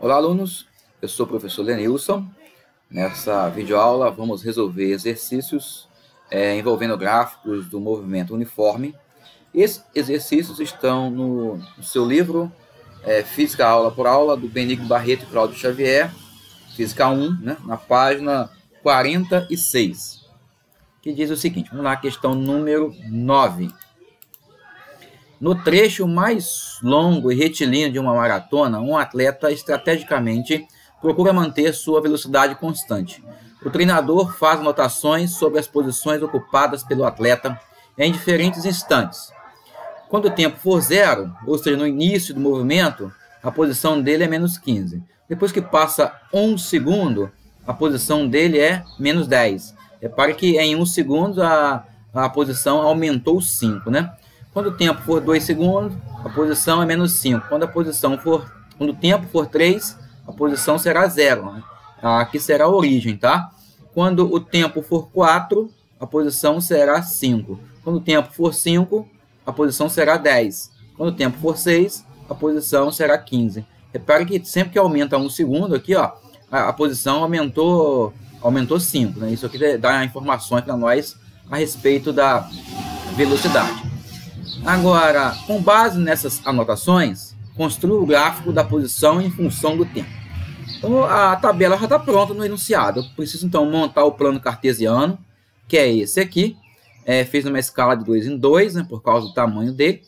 Olá, alunos. Eu sou o professor Lenilson. Nessa videoaula vamos resolver exercícios envolvendo gráficos do movimento uniforme. Esses exercícios estão no seu livro Física Aula por Aula, do Benigno Barreto e Cláudio Xavier, Física 1, né, na página 46, que diz o seguinte. Vamos lá, questão número 9. No trecho mais longo e retilíneo de uma maratona, um atleta estrategicamente procura manter sua velocidade constante. O treinador faz anotações sobre as posições ocupadas pelo atleta em diferentes instantes. Quando o tempo for zero, ou seja, no início do movimento, a posição dele é menos 15. Depois que passa 1 segundo, a posição dele é menos 10. Repare que em 1 segundo a posição aumentou 5, né? Quando o tempo for 2 segundos, a posição é menos 5. Quando o tempo for 3, a posição será 0. Né? Aqui será a origem, tá? Quando o tempo for 4, a posição será 5. Quando o tempo for 5, a posição será 10. Quando o tempo for 6, a posição será 15. Repare que sempre que aumenta 1 segundo, aqui, ó, a posição aumentou 5. Né? Isso aqui dá informações para nós a respeito da velocidade. Agora, com base nessas anotações, construa o gráfico da posição em função do tempo. Então, a tabela já está pronta no enunciado. Eu preciso, então, montar o plano cartesiano, que é esse aqui. Fiz numa escala de 2 em 2, né, por causa do tamanho dele,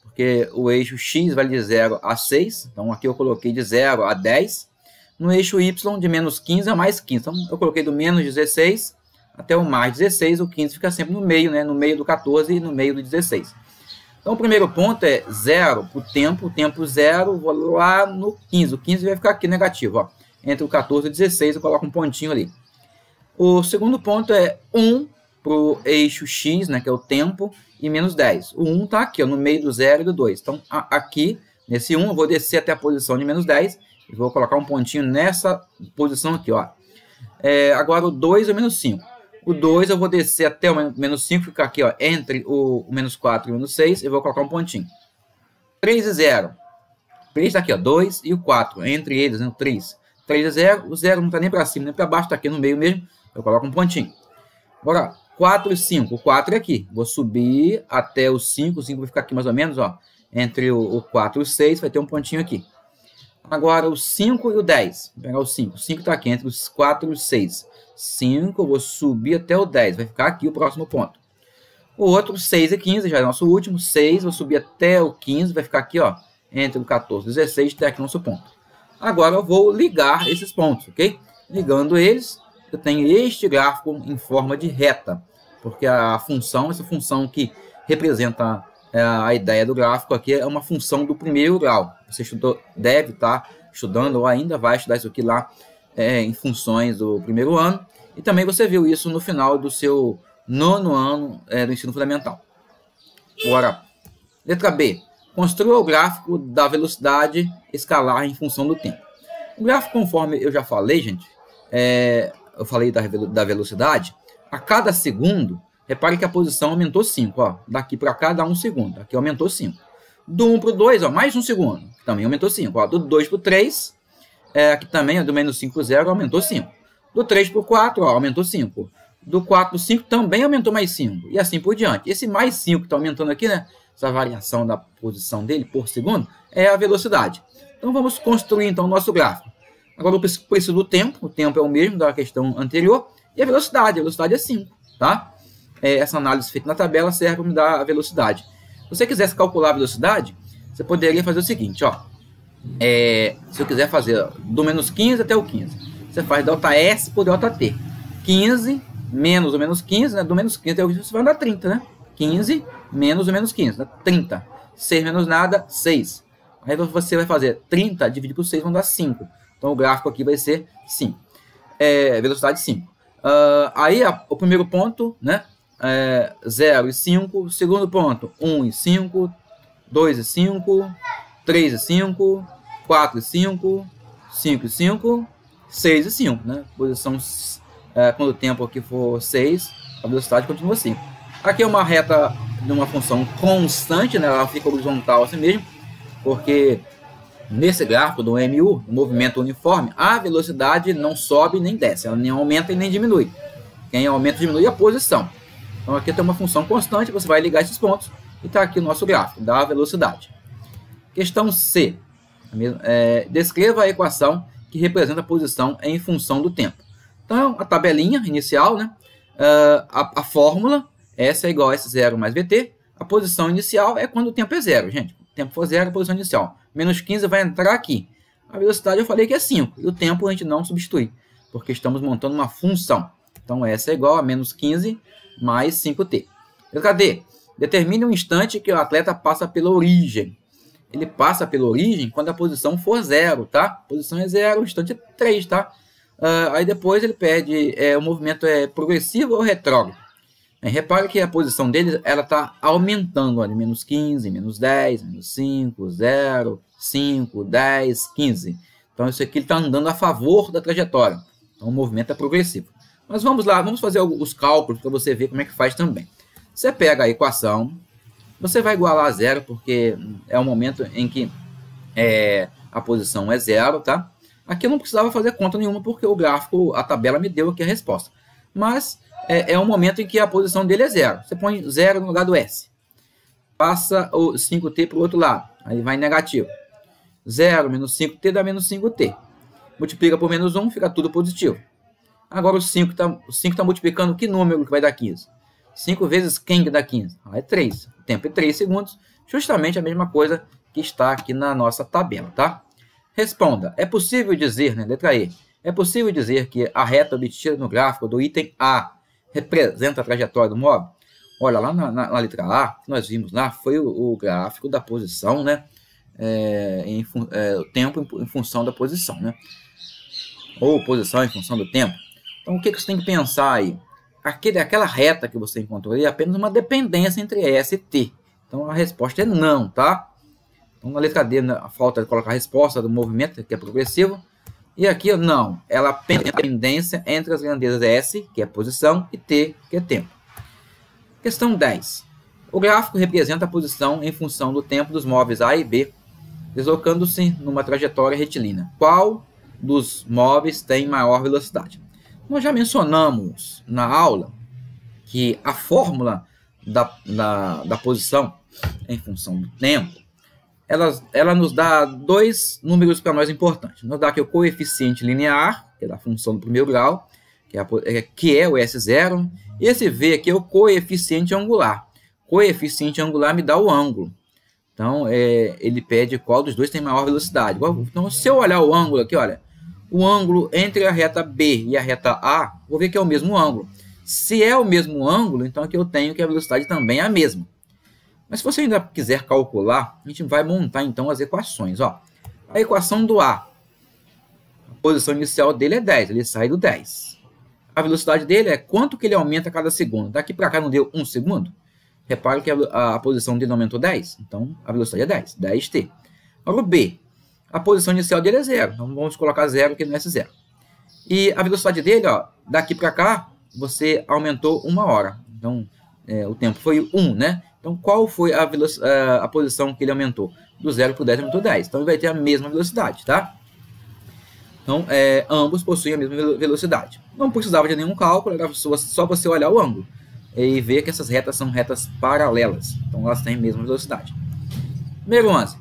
porque o eixo X vai de 0 a 6. Então, aqui eu coloquei de 0 a 10. No eixo Y, de menos 15 a mais 15. Então, eu coloquei do menos 16 até o mais 16. O 15 fica sempre no meio, né, no meio do 14 e no meio do 16. Então, o primeiro ponto é 0 para o tempo 0, vou lá no 15. O 15 vai ficar aqui negativo, ó. Entre o 14 e o 16, eu coloco um pontinho ali. O segundo ponto é 1 para o eixo X, né, que é o tempo, e menos 10. O 1 está aqui, ó, no meio do 0 e do 2. Então, aqui, nesse 1, eu vou descer até a posição de menos 10, e vou colocar um pontinho nessa posição aqui, ó. Agora, o 2 é menos 5. O 2 eu vou descer até o menos 5, ficar aqui, ó, entre o menos 4 e o menos 6, eu vou colocar um pontinho. 3 e 0. 3 está aqui, ó, 2 e o 4, entre eles, né, o 3. 3 e 0, o 0 não está nem para cima, nem para baixo, está aqui no meio mesmo, eu coloco um pontinho. Agora, 4 e 5, o 4 é aqui, vou subir até o 5 vai ficar aqui mais ou menos, ó, entre o 4 e o 6, vai ter um pontinho aqui. Agora, o 5 e o 10, vou pegar o 5 está aqui entre os 4 e os 6. 5, eu vou subir até o 10, vai ficar aqui o próximo ponto. O outro, 6 e 15, já é nosso último. 6, vou subir até o 15, vai ficar aqui, ó, entre o 14 e o 16, até aqui o nosso ponto. Agora eu vou ligar esses pontos, ok? Ligando eles, eu tenho este gráfico em forma de reta, porque essa função que representa a ideia do gráfico aqui, é uma função do primeiro grau. Você deve estar estudando ou ainda vai estudar isso aqui lá em funções do primeiro ano, e também você viu isso no final do seu 9º ano do ensino fundamental. Agora, letra B. Construa o gráfico da velocidade escalar em função do tempo. O gráfico, conforme eu já falei, gente, eu falei da velocidade, a cada segundo, repare que a posição aumentou 5, ó, daqui para cá dá 1 segundo, aqui aumentou 5. Do 1 para o 2, ó, mais 1 segundo, também aumentou 5, ó, do 2 para o 3, aqui também, ó, do menos 5 para o 0, aumentou 5. Do 3 para o 4, ó, aumentou 5. Do 4 para o 5 também aumentou mais 5. E assim por diante. Esse mais 5 que está aumentando aqui, né? Essa variação da posição dele por segundo, é a velocidade. Então, vamos construir, então, o nosso gráfico. Agora, eu preciso do tempo. O tempo é o mesmo da questão anterior. E a velocidade é 5, tá? Essa análise feita na tabela serve para me dar a velocidade. Se você quisesse calcular a velocidade, você poderia fazer o seguinte, ó. Se eu quiser fazer do menos 15 até o 15, você faz ΔS por ΔT. 15 menos o menos 15, né? Do menos 15 até o 15 você vai dar 30, né? 15 menos o menos 15, né? 30. 6 menos nada, 6. Aí você vai fazer 30 dividido por 6, vão dar 5. Então o gráfico aqui vai ser 5. Velocidade 5. Aí o primeiro ponto, né? 0 e 5. O segundo ponto, 1 e 5. 2 e 5. 3 e 5. 4 e 5. 5 e 5. 6 e 5, né? Posição, quando o tempo aqui for 6, a velocidade continua 5. Aqui é uma reta de uma função constante, né? Ela fica horizontal assim mesmo, porque Nesse gráfico do MU, o movimento uniforme, a velocidade não sobe nem desce, ela nem aumenta e nem diminui. Quem aumenta e diminui é a posição. Então aqui tem uma função constante, você vai ligar esses pontos e está aqui o nosso gráfico da velocidade. Questão C. Descreva a equação que representa a posição em função do tempo. Então, a tabelinha inicial, né? A fórmula, S é igual a S0 mais VT. A posição inicial é quando o tempo é zero, gente. O tempo for zero, a posição inicial. Menos 15 vai entrar aqui. A velocidade eu falei que é 5. E o tempo a gente não substitui, porque estamos montando uma função. Então, S é igual a menos 15 mais 5T. Letra D. Determine um instante que o atleta passa pela origem. Ele passa pela origem quando a posição for zero, tá? A posição é zero, o instante é 3, tá? Aí depois ele pede, o movimento é progressivo ou retrógrado. Repare que a posição dele, ela está aumentando, olha, menos 15, menos 10, menos 5, 0, 5, 10, 15. Então isso aqui ele está andando a favor da trajetória. Então o movimento é progressivo. Mas vamos lá, vamos fazer os cálculos para você ver como é que faz também. Você pega a equação, você vai igualar a zero, porque é o momento em que a posição é zero, tá? Aqui eu não precisava fazer conta nenhuma, porque o gráfico, a tabela me deu aqui a resposta. Mas é um momento em que a posição dele é zero. Você põe zero no lugar do S. Passa o 5T para o outro lado, aí vai negativo. 0 menos 5T dá menos 5T. Multiplica por menos 1, fica tudo positivo. Agora o 5 está multiplicando que número que vai dar 15? 5 vezes quem que dá 15? É 3. O tempo é 3 segundos. Justamente a mesma coisa que está aqui na nossa tabela, tá? Responda. É possível dizer, né, letra E, é possível dizer que a reta obtida no gráfico do item A representa a trajetória do móvel? Olha, lá na letra A, que nós vimos lá, foi o gráfico da posição, né? O tempo em função da posição, né? Ou posição em função do tempo. Então, o que você tem que pensar aí? Aquela reta que você encontrou aí é apenas uma dependência entre S e T. Então, a resposta é não, tá? Então, na letra D, falta de colocar a resposta do movimento, que é progressivo. E aqui, não. Ela tem a dependência entre as grandezas S, que é posição, e T, que é tempo. Questão 10. O gráfico representa a posição em função do tempo dos móveis A e B, deslocando-se numa trajetória retilínea. Qual dos móveis tem maior velocidade? Nós já mencionamos na aula que a fórmula da posição em função do tempo, ela nos dá dois números para nós importantes. Nos dá aqui o coeficiente linear, que é da função do primeiro grau, que é o S0, e esse V aqui é o coeficiente angular. Coeficiente angular me dá o ângulo. Então, ele pede qual dos dois tem maior velocidade. Então, se eu olhar o ângulo aqui, olha, o ângulo entre a reta B e a reta A, vou ver que é o mesmo ângulo. Se é o mesmo ângulo, então aqui eu tenho que a velocidade também é a mesma. Mas se você ainda quiser calcular, a gente vai montar então as equações. Ó. A equação do A, a posição inicial dele é 10, ele sai do 10. A velocidade dele é quanto que ele aumenta a cada segundo. Daqui para cá não deu 1 segundo? Repare que a posição dele aumentou 10, então a velocidade é 10, 10t. Agora o B, a posição inicial dele é 0, então vamos colocar 0 que não é S0. E a velocidade dele, ó, daqui para cá, você aumentou 1 hora. Então, o tempo foi 1, né? Então, qual foi a posição que ele aumentou? Do 0 para o 10, aumentou 10. Então, ele vai ter a mesma velocidade, tá? Então, ambos possuem a mesma velocidade. Não precisava de nenhum cálculo, era só você olhar o ângulo e ver que essas retas são retas paralelas. Então, elas têm a mesma velocidade. Número 11.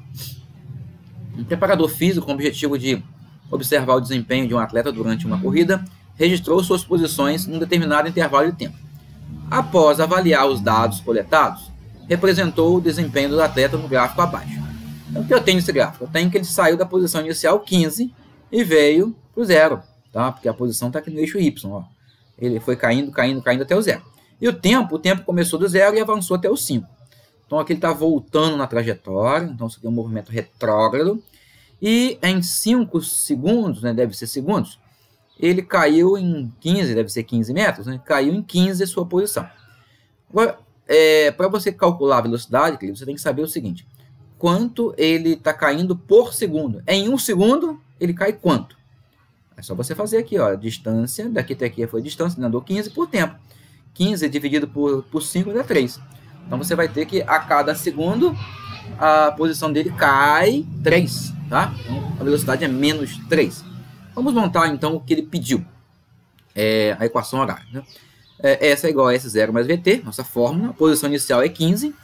Um preparador físico com o objetivo de observar o desempenho de um atleta durante uma corrida registrou suas posições num determinado intervalo de tempo. Após avaliar os dados coletados, representou o desempenho do atleta no gráfico abaixo. Então, o que eu tenho nesse gráfico? Eu tenho que ele saiu da posição inicial 15 e veio para o 0, tá? Porque a posição está aqui no eixo Y. Ó. Ele foi caindo, caindo, caindo até o 0. E o tempo começou do 0 e avançou até o 5. Então, aqui ele está voltando na trajetória. Então, isso aqui é um movimento retrógrado. E em 5 segundos, né, deve ser segundos, ele caiu em 15, deve ser 15 metros, né, caiu em 15 sua posição. Agora, para você calcular a velocidade, você tem que saber o seguinte. Quanto ele está caindo por segundo. Em 1 segundo, ele cai quanto? É só você fazer aqui, ó, a distância, daqui até aqui foi a distância, ele andou 15 por tempo. 15 dividido por 5 dá 3. Então, você vai ter que, a cada segundo, a posição dele cai 3, tá? Então, a velocidade é menos 3. Vamos montar, então, o que ele pediu. A equação horária, né? S é igual a S0 mais VT, nossa fórmula. A posição inicial é 15,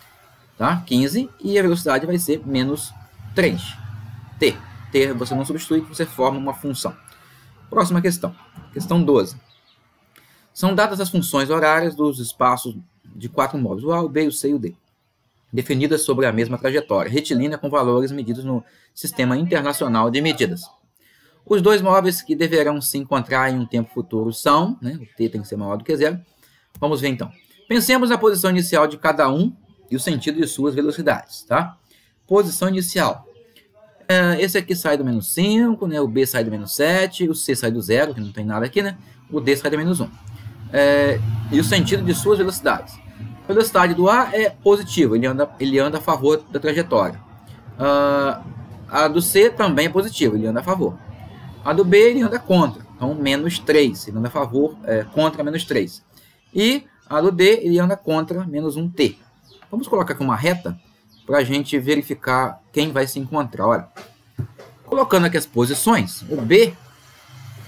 tá? 15, e a velocidade vai ser menos 3. T você não substitui, você forma uma função. Próxima questão. Questão 12. São dadas as funções horárias dos espaços de 4 módulos, o A, o B, o C e o D, definidas sobre a mesma trajetória, retilínea com valores medidos no Sistema Internacional de Medidas. Os dois móveis que deverão se encontrar em um tempo futuro são, né, o T tem que ser maior do que 0. Vamos ver então. Pensemos na posição inicial de cada um e o sentido de suas velocidades, tá? Posição inicial. Esse aqui sai do menos 5, né? O B sai do menos 7, o C sai do 0, que não tem nada aqui, né? O D sai do menos 1. E o sentido de suas velocidades. A velocidade do A é positiva, ele anda a favor da trajetória. A do C também é positiva, ele anda a favor. A do B ele anda contra, então menos 3, ele anda a favor, contra menos 3. E a do D ele anda contra menos 1T. Vamos colocar aqui uma reta para a gente verificar quem vai se encontrar. Olha, colocando aqui as posições, o B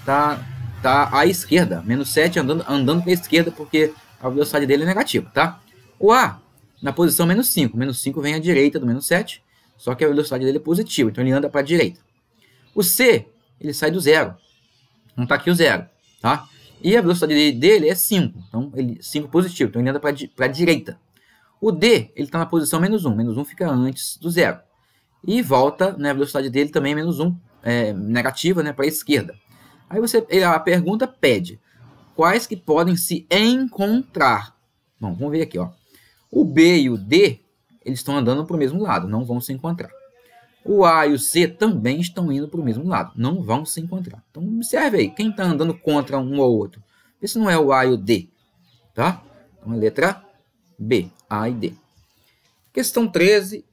tá à esquerda, menos 7 andando para a esquerda, porque a velocidade dele é negativa, tá? O A, na posição menos 5 vem à direita do menos 7, só que a velocidade dele é positiva, então ele anda para a direita. O C, ele sai do 0, não está aqui o 0, tá? E a velocidade dele é 5, então 5 positivo, então ele anda para a direita. O D, ele está na posição menos 1 fica antes do 0. E volta, né, a velocidade dele também é menos 1, negativa, né, para a esquerda. Aí a pergunta pede, quais que podem se encontrar? Bom, vamos ver aqui, ó. O B e o D, eles estão andando para o mesmo lado, não vão se encontrar. O A e o C também estão indo para o mesmo lado, não vão se encontrar. Então, observe aí, quem está andando contra um ou outro? Esse não é o A e o D, tá? Então, a letra B, A e D. Questão 13.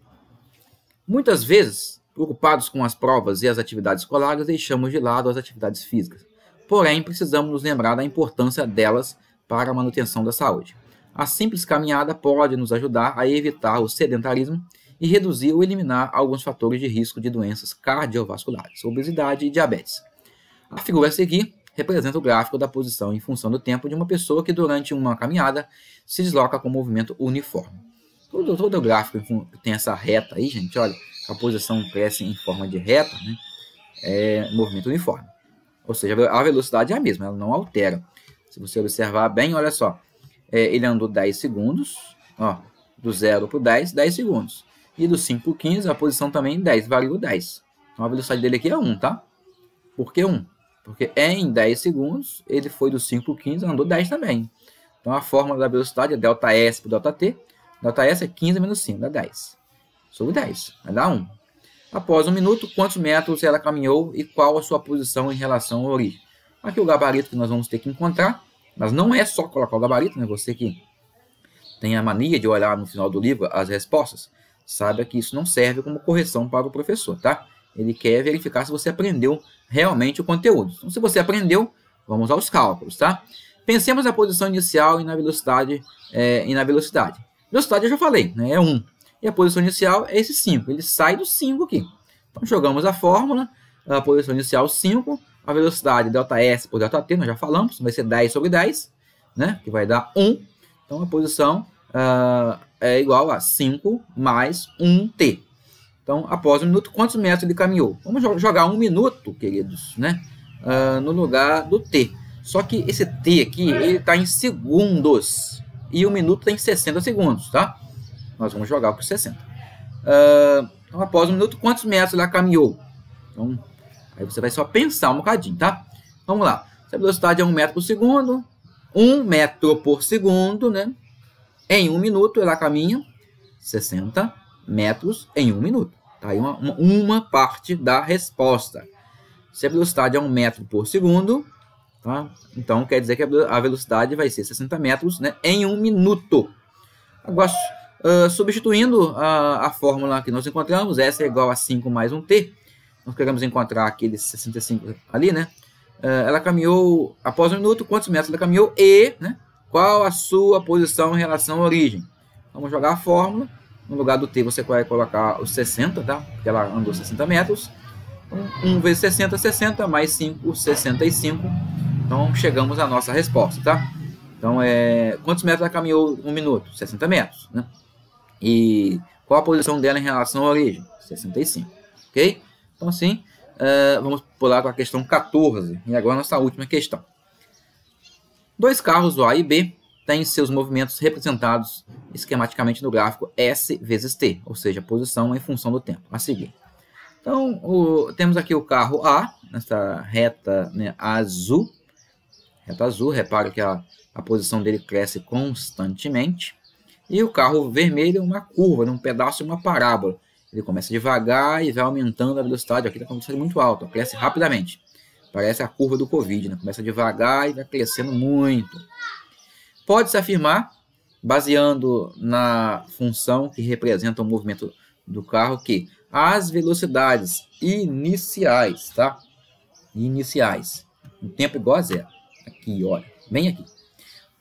Muitas vezes, preocupados com as provas e as atividades escolares, deixamos de lado as atividades físicas. Porém, precisamos nos lembrar da importância delas para a manutenção da saúde. A simples caminhada pode nos ajudar a evitar o sedentarismo e reduzir ou eliminar alguns fatores de risco de doenças cardiovasculares, obesidade e diabetes. A figura a seguir representa o gráfico da posição em função do tempo de uma pessoa que durante uma caminhada se desloca com movimento uniforme. Todo o gráfico tem essa reta aí, gente, olha, a posição cresce em forma de reta, né? Movimento uniforme. Ou seja, a velocidade é a mesma, ela não altera. Se você observar bem, olha só, ele andou 10 segundos, ó, do 0 para o 10 segundos. E do 5 para o 15, a posição também 10, variou 10. Então a velocidade dele aqui é 1, tá? Por que 1? Porque em 10 segundos, ele foi do 5 para o 15, andou 10 também. Então a fórmula da velocidade é ΔS por ΔT. ΔS é 15 menos 5, dá 10. Sobre 10, vai dar 1. Após 1 minuto, quantos metros ela caminhou e qual a sua posição em relação à origem? Aqui o gabarito que nós vamos ter que encontrar, mas não é só colocar o gabarito, né? Você que tem a mania de olhar no final do livro as respostas, saiba que isso não serve como correção para o professor, tá? Ele quer verificar se você aprendeu realmente o conteúdo. Então, se você aprendeu, vamos aos cálculos, tá? Pensemos na posição inicial e na velocidade. Velocidade eu já falei, né? É 1. E a posição inicial é esse 5. Ele sai do 5 aqui. Então, jogamos a fórmula. A posição inicial 5. A velocidade ΔS por ΔT, nós já falamos. Vai ser 10 sobre 10, né? Que vai dar 1. Então, a posição é igual a 5 mais 1T. Então, após 1 minuto, quantos metros ele caminhou? Vamos jogar 1 minuto, queridos, né? No lugar do T. Só que esse T aqui, ele está em segundos. E 1 minuto tem 60 segundos, tá? Nós vamos jogar por 60. Então, após 1 minuto, quantos metros ela caminhou? Então, aí você vai só pensar um bocadinho, tá? Vamos lá. Se a velocidade é 1 metro por segundo, 1 metro por segundo, né? Em 1 minuto, ela caminha 60 metros em 1 minuto. Tá aí uma parte da resposta. Se a velocidade é 1 metro por segundo, tá? Então quer dizer que a velocidade vai ser 60 metros, né, em 1 minuto. Agora, substituindo a fórmula que nós encontramos, S é igual a 5 mais 1T. Nós queremos encontrar aqueles 65 ali, né? Ela caminhou, após 1 minuto, quantos metros ela caminhou? E, né, qual a sua posição em relação à origem? Vamos jogar a fórmula. No lugar do T você vai colocar os 60, tá? Porque ela andou 60 metros. 1 vezes 60, 60, mais 5, 65. Então, chegamos à nossa resposta, tá? Então, quantos metros ela caminhou 1 minuto? 60 metros, né? E qual a posição dela em relação à origem? 65, ok? Então, assim, vamos pular para a questão 14. E agora a nossa última questão. Dois carros, A e B, têm seus movimentos representados esquematicamente no gráfico S vezes T, ou seja, a posição em função do tempo. A seguir. Então, temos aqui o carro A, nessa reta, né, azul. Reta azul, repara que a posição dele cresce constantemente. E o carro vermelho é uma curva, um pedaço de uma parábola. Ele começa devagar e vai aumentando a velocidade. Aqui está com a velocidade muito alta, cresce rapidamente. Parece a curva do Covid, né? Começa devagar e vai crescendo muito. Pode-se afirmar, baseando na função que representa o movimento do carro, que as velocidades iniciais, tá? Iniciais, um tempo igual a zero. Aqui, olha, bem aqui.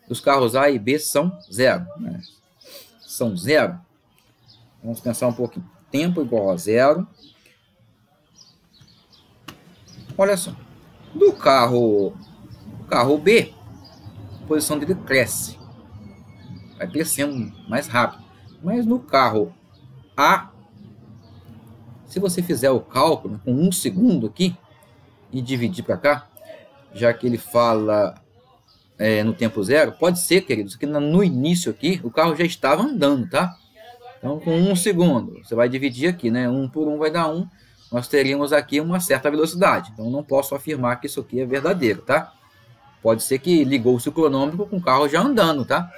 Os carros A e B são zero, né? São zero. Vamos pensar um pouquinho. Tempo igual a zero. Olha só. Do carro B, a posição dele cresce. Vai crescendo mais rápido. Mas no carro A, se você fizer o cálculo com 1 segundo aqui e dividir para cá, já que ele fala no tempo zero, pode ser, queridos, que no início aqui o carro já estava andando, tá? Então, com 1 segundo, você vai dividir aqui, né? 1 por 1 vai dar 1. Nós teríamos aqui uma certa velocidade. Então, não posso afirmar que isso aqui é verdadeiro, tá? Pode ser que ligou-se o cronômetro com o carro já andando, tá?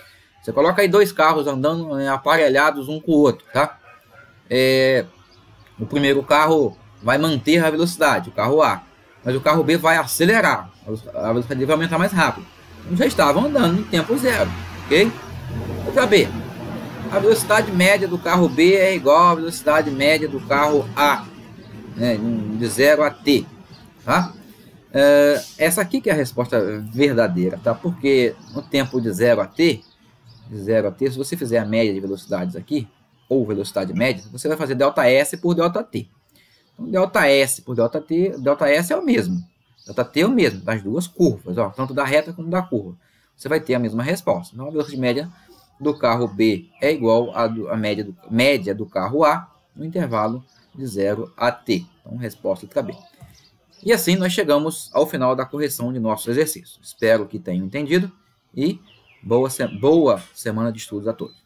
Você coloca aí 2 carros andando aparelhados um com o outro, tá? O primeiro carro vai manter a velocidade, o carro A. Mas o carro B vai acelerar. A velocidade dele vai aumentar mais rápido. Então, já estavam andando em tempo zero, ok? Letra B. A velocidade média do carro B é igual à velocidade média do carro A, né, de 0 a T, tá? Essa aqui que é a resposta verdadeira, tá? Porque no tempo de 0 a T, se você fizer a média de velocidades aqui, ou velocidade média, você vai fazer ΔS por ΔT. Então, ΔS por ΔT, ΔS é o mesmo. ΔT é o mesmo, das duas curvas, ó, tanto da reta como da curva. Você vai ter a mesma resposta. Então, a velocidade média do carro B é igual à média do carro A no intervalo de 0 a T. Então, resposta letra B. E assim nós chegamos ao final da correção de nossos exercícios. Espero que tenham entendido e boa semana de estudos a todos.